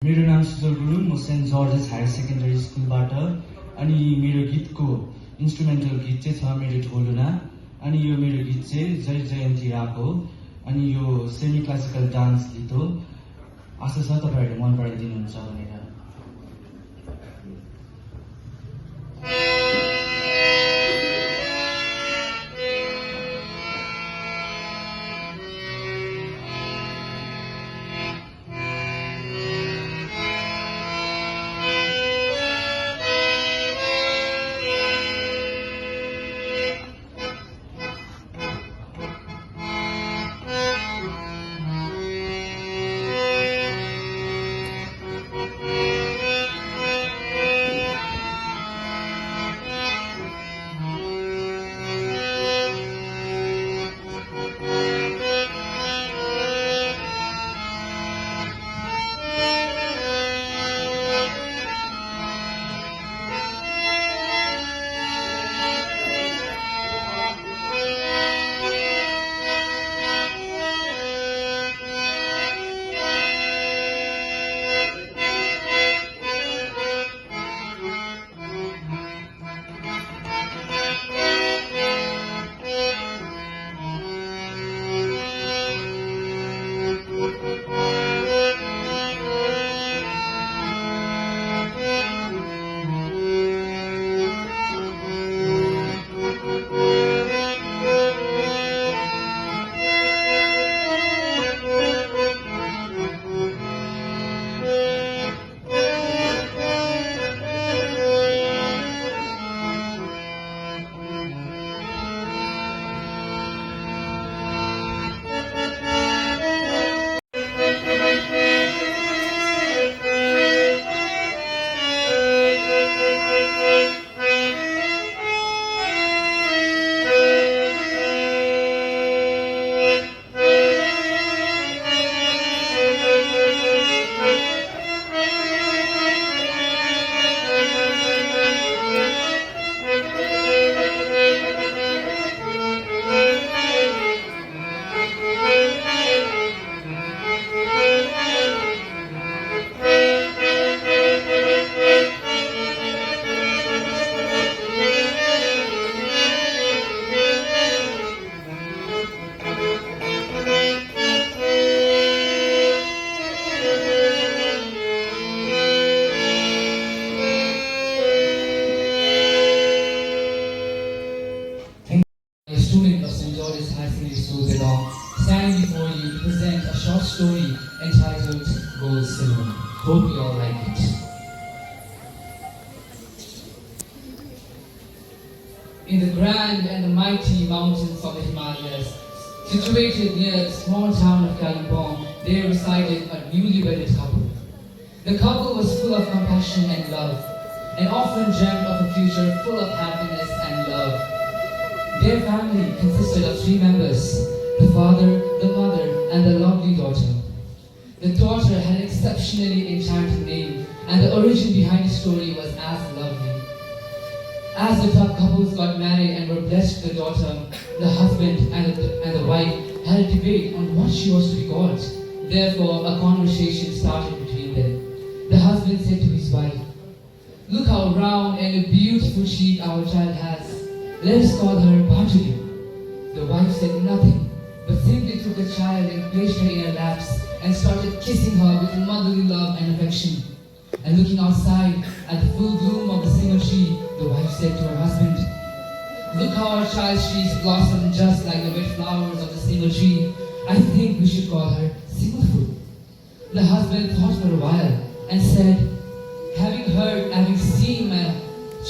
मेरो नाम सुजल गुरुङ, म सेन्ट जर्जेस हायर सेकेन्डरी स्कुलबाट। अनि मेरो गीतको इन्स्ट्रुमेन्टल गीत चाहिँ छ मेरो ढोलुना। अनि यो मेरो गीत चाहिँ जय जयन्ती राग हो। अनि यो सेमी क्लासिकल डान्स गीत हो। आशा छ तपाईँहरूले मन पराइदिनुहुन्छ भनेर। Student of St. George's High Secondary School, Bedong, standing before you to present a short story entitled Gold Silver. Hope you all like it. In the grand and the mighty mountains of the Himalayas, situated near the small town of Kalimpong, there resided a newly wedded couple. The couple was full of compassion and love, and often dreamt of a future full of happiness and love. Their family consisted of 3 members, the father, the mother, and the lovely daughter. The daughter had an exceptionally enchanting name, and the origin behind the story was as lovely. As the couples got married and were blessed with the daughter, the husband and the wife had a debate on what she was to be called. Therefore, a conversation started between them. The husband said to his wife, "Look how round and a beautiful cheek our child has. Let us call her Bhatuli." The wife said nothing, but simply took the child and placed her in her laps and started kissing her with motherly love and affection. And looking outside at the full bloom of the single tree, the wife said to her husband, "Look how our child's trees blossom just like the wet flowers of the single tree. I think we should call her Singleful." The husband thought for a while and said, having seen my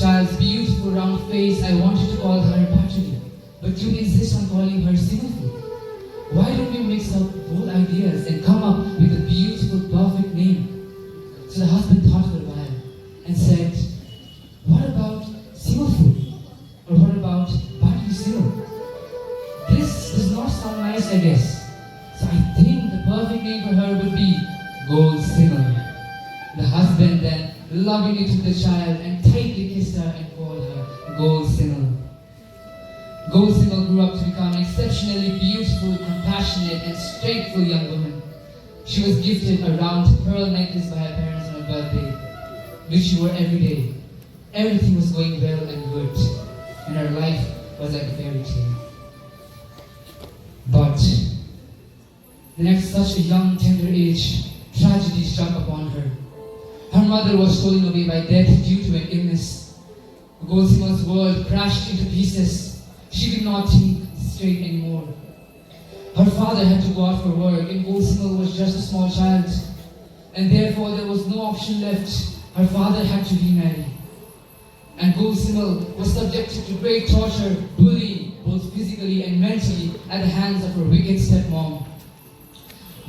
child's beautiful round face, I wanted to call her Bhatuli, but you insist on calling her Singleful. Why don't you mix up both ideas and come up with a beautiful, perfect name? So the husband thought for a while and said, "What about Singleful? Or what about Bhatuli Single? This does not sound nice, I guess. So I think the perfect name for her would be Gold Single." The husband then lovingly took the child and tightly kissed her and called her Gold Single. Gold Single grew up to become an exceptionally beautiful, compassionate, and straightful young woman. She was gifted a round pearl necklace by her parents on her birthday, which she wore every day. Everything was going well and good, and her life was like a fairy tale. But then at such a young, tender age, tragedy struck upon her. Her mother was stolen away by death due to an illness. Golsima's world crashed into pieces. She could not think straight anymore. Her father had to go out for work, and Golsima was just a small child, and therefore there was no option left. Her father had to remarry. And Golsima was subjected to great torture, bullying, both physically and mentally, at the hands of her wicked stepmom.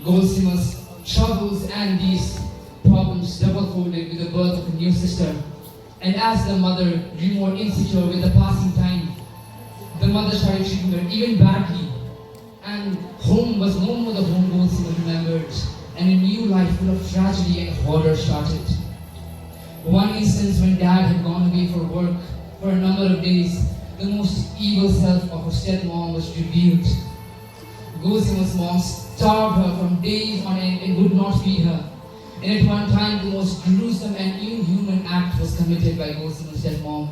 Golsima's troubles and these problems double-folded with the birth of a new sister. And as the mother grew more insecure with the passing time, the mother started treating her even badly. And home was no more the home Golsima remembered, and a new life full of tragedy and horror started. One instance when dad had gone away for work for a number of days, the most evil self of her stepmom was revealed. Golsima's mom starved her from days on end and would not feed her. And at one time, the most gruesome and inhuman act was committed by Golsima's stepmom.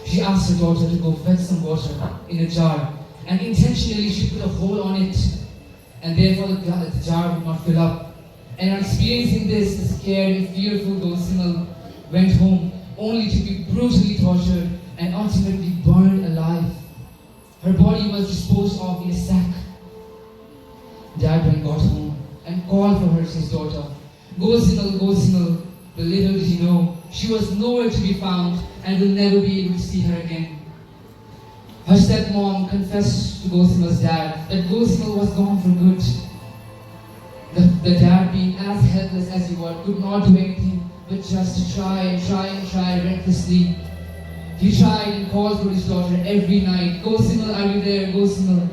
She asked her daughter to go fetch some water in a jar, and intentionally she put a hole on it, and therefore the jar would not fill up. And on experiencing this, the scared and fearful Golsima went home, only to be brutally tortured and ultimately burned alive. Her body was disposed of in a sack. Dad then got home and called for his daughter. Golsima, Golsima, but little did he know, she was nowhere to be found and will never be able to see her again. Her stepmom confessed to Golsima's dad that Golsima was gone for good. The dad, being as helpless as he was, could not do anything but just try recklessly. He tried and called for his daughter every night. Golsima, are you there? Golsima.